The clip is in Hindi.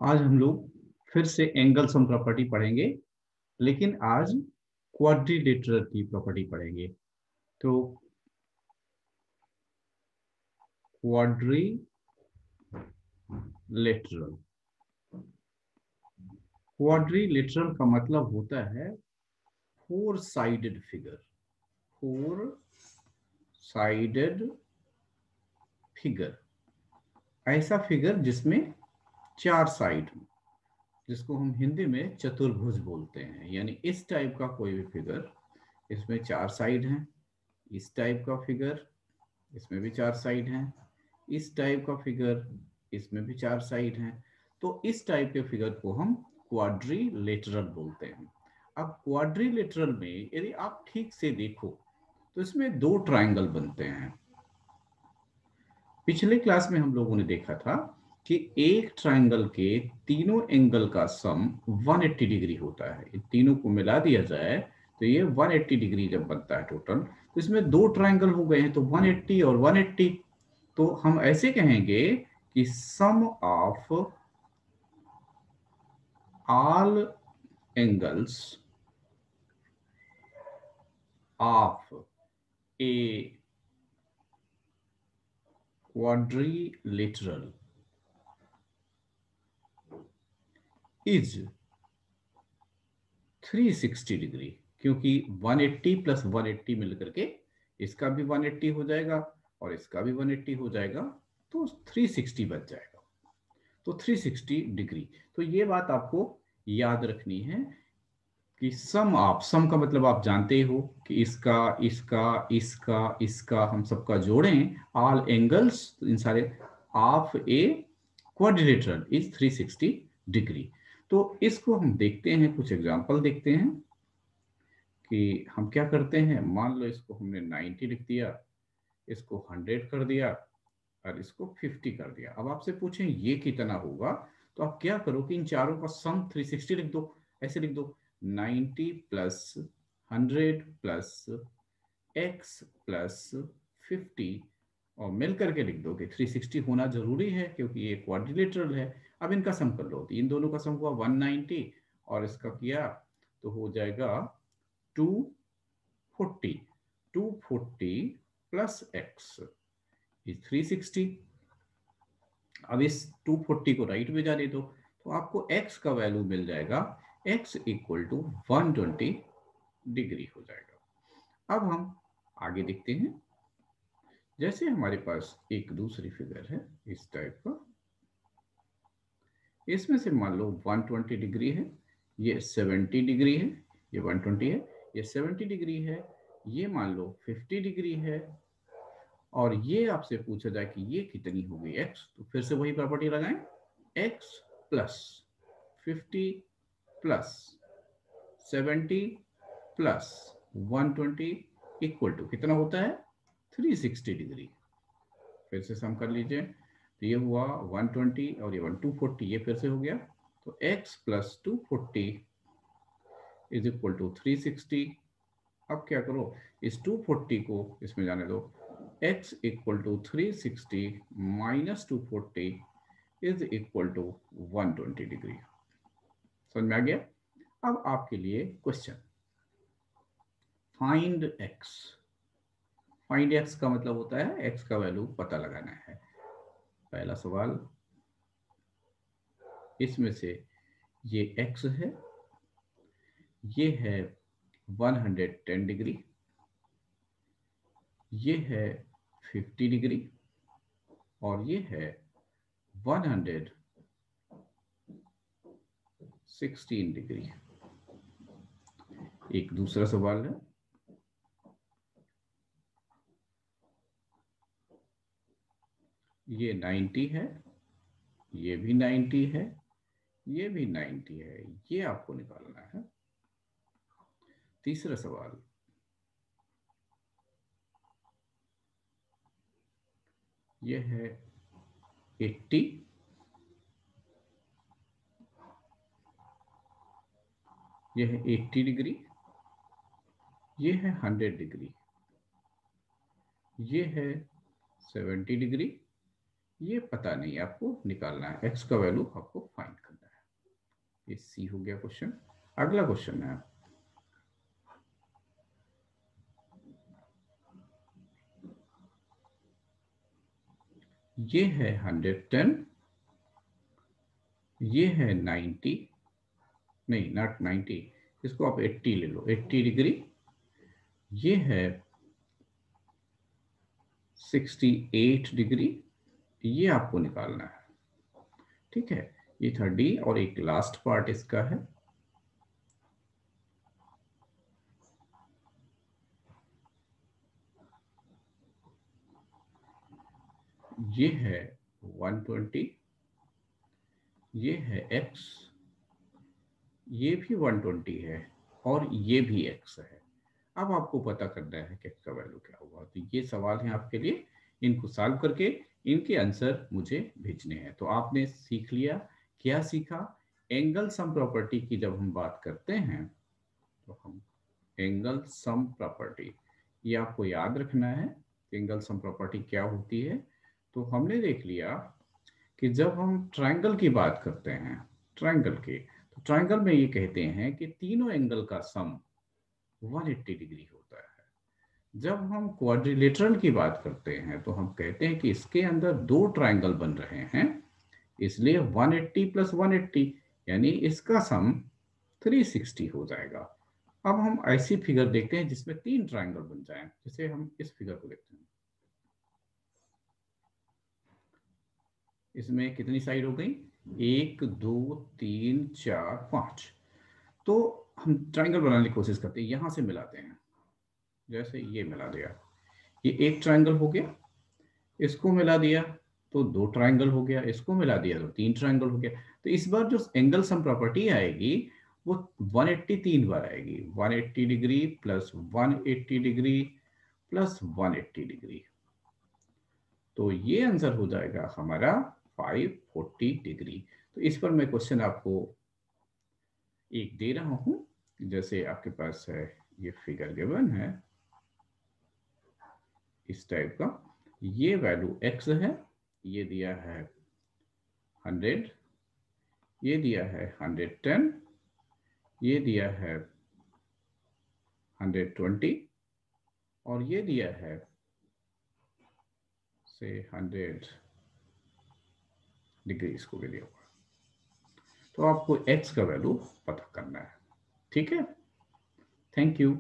आज हम लोग फिर से एंगल सम प्रॉपर्टी पढ़ेंगे, लेकिन आज क्वाड्रिलेटरल की प्रॉपर्टी पढ़ेंगे। तो क्वाड्रिलेटरल क्वाड्रिलेटरल का मतलब होता है four sided figure. Four sided figure, ऐसा फिगर जिसमें चार साइड हो, जिसको हम हिंदी में चतुर्भुज बोलते हैं। यानी इस टाइप का कोई भी फिगर, इसमें चार साइड हैं। इस टाइप का फिगर, इसमें भी चार साइड हैं। इस टाइप का फिगर, इसमें भी चार साइड हैं। तो इस टाइप के फिगर को हम क्वाड्रिलेटरल बोलते हैं। अब क्वाड्रिलेटरल में यदि आप ठीक से देखो तो इसमें दो ट्रायंगल बनते हैं। पिछले क्लास में हम लोगों ने देखा था कि एक ट्रायंगल के तीनों एंगल का सम 180 डिग्री होता है। इन तीनों को मिला दिया जाए तो ये 180 डिग्री जब बनता है टोटल, तो इसमें दो ट्रायंगल हो गए हैं, तो 180 और 180। तो हम ऐसे कहेंगे कि sum of all angles of a quadrilateral is 360 degree, क्योंकि 180 प्लस 180 मिलकर के इसका भी 180 हो जाएगा और इसका भी 180 हो जाएगा, तो 360 बच जाएगा। तो 360 डिग्री। तो ये बात आपको याद रखनी है कि सम का मतलब आप जानते ही हो कि इसका इसका इसका इसका हम सबका जोड़ें, ऑल एंगल्स, इन सारे of a quadrilateral is 360 degree. तो इसको हम देखते हैं, कुछ एग्जांपल देखते हैं कि हम क्या करते हैं। मान लो इसको हमने 90 लिख दिया, इसको 100 कर दिया और इसको 50 कर दिया। अब आपसे पूछें ये कितना होगा, तो आप क्या करो कि इन चारों का सम 360 लिख दो। ऐसे लिख दो 90 प्लस 100 प्लस x प्लस 50, और मिल करके लिख दो कि 360 होना जरूरी है क्योंकि ये क्वाड्रिलेटरल है। अब इनका सम कर लो, तो इन दोनों का सम हुआ 190 और इसका किया तो हो जाएगा 240। 240 प्लस x इज 360। अब इस 240 को राइट में जाने दो, तो आपको x का वैल्यू मिल जाएगा, x इक्वल टू 120 डिग्री हो जाएगा। अब हम आगे देखते हैं। जैसे हमारे पास एक दूसरी फिगर है इस टाइप का, इसमें से मान लो 120 डिग्री है, ये 70 डिग्री है, ये 120 है, ये 70 डिग्री है, ये मान लो 50 डिग्री है, और ये आपसे पूछा जाए कि ये कितनी होगी x, तो फिर से वही प्रॉपर्टी लगाएं, x plus 50 plus 70 plus 120 equal to कितना होता है 360 डिग्री। फिर से सम कर लीजिए, तो ये हुआ 120 और ये 240, ये फिर से हो गया, तो x plus 240 is equal to 360। अब क्या करो, इस 240 को इसमें जाने दो, x equal to 360 minus 240 is equal to 120 degree. समझ में आ गया। अब आपके लिए question, find x। Find x का मतलब होता है x का वैल्यू पता लगाना है। पहला सवाल, इसमें से ये x है, ये है 110 डिग्री, ये है 50 डिग्री और ये है 116 डिग्री। एक दूसरा सवाल है, ये 90 है, ये भी 90 है, ये भी 90 है, ये आपको निकालना है। तीसरा सवाल, ये है 80, ये है 80 डिग्री, ये है 100 डिग्री, ये है 70 डिग्री, ये पता नहीं, आपको निकालना है, x का वैल्यू आपको फाइंड करना ये सी हो गया क्वेश्चन। अगला क्वेश्चन है, ये है 110, ये है 90, नहीं नॉट 90, इसको आप 80 ले लो, 80 डिग्री। ये है 68 डिग्री, ये आपको निकालना है। ठीक है, ये 30 और एक लास्ट पार्ट इसका है, ये है 120, ये है x, ये भी 120 है और ये भी x है। अब आपको पता करना है कि x का वैल्यू क्या होगा। तो ये सवाल है आपके लिए, इनको सॉल्व करके इनके आंसर मुझे भेजने हैं। तो आपने सीख लिया, क्या सीखा? एंगल सम प्रॉपर्टी की जब हम बात करते हैं तो हम एंगल सम प्रॉपर्टी, ये आपको याद रखना है, एंगल सम प्रॉपर्टी क्या होती है। तो हमने देख लिया कि जब हम ट्रायंगल की बात करते हैं, ट्रायंगल की, तो ट्रायंगल में ये कहते हैं कि तीनों एंगल का सम 180 डिग्री होता है। जब हम क्वाड्रिलेटरल की बात करते हैं तो हम कहते हैं कि इसके अंदर दो ट्रायंगल बन रहे हैं, इसलिए 180 प्लस 180 यानी इसका सम 360 हो जाएगा। अब हम ऐसी फिगर देखते हैं जिसमें तीन ट्रायंगल बन जाएं, जैसे हम इस फिगर को देखते हैं, इसमें कितनी साइड हो गई? 1 2 3 4 5। तो हम ट्रायंगल बनाने की कोशिश करते हैं, यहां से मिलाते हैं, जैसे ये मिला दिया, ये एक ट्रायंगल हो गया, इसको मिला दिया तो दो ट्रायंगल हो गया, इसको मिला दिया तो तीन ट्रायंगल हो गया। तो इस बार जो एंगल सम प्रॉपर्टी आएगी वो 180 तीन बार आएगी, 180 degree plus 180 degree plus 180 degree. तो ये आंसर हो जाएगा हमारा 540 डिग्री। तो इस पर मैं क्वेश्चन आपको एक दे रहा हूं, जैसे आपके पास है ये फिगर गिवन है इस टाइप का, ये वैल्यू x है, ये दिया है 100, ये दिया है 110, ये दिया है 120 और ये दिया है से 100 डिग्री, इसको भी दिया हुआ। तो आपको x का वैल्यू पता करना है। ठीक है, थैंक यू।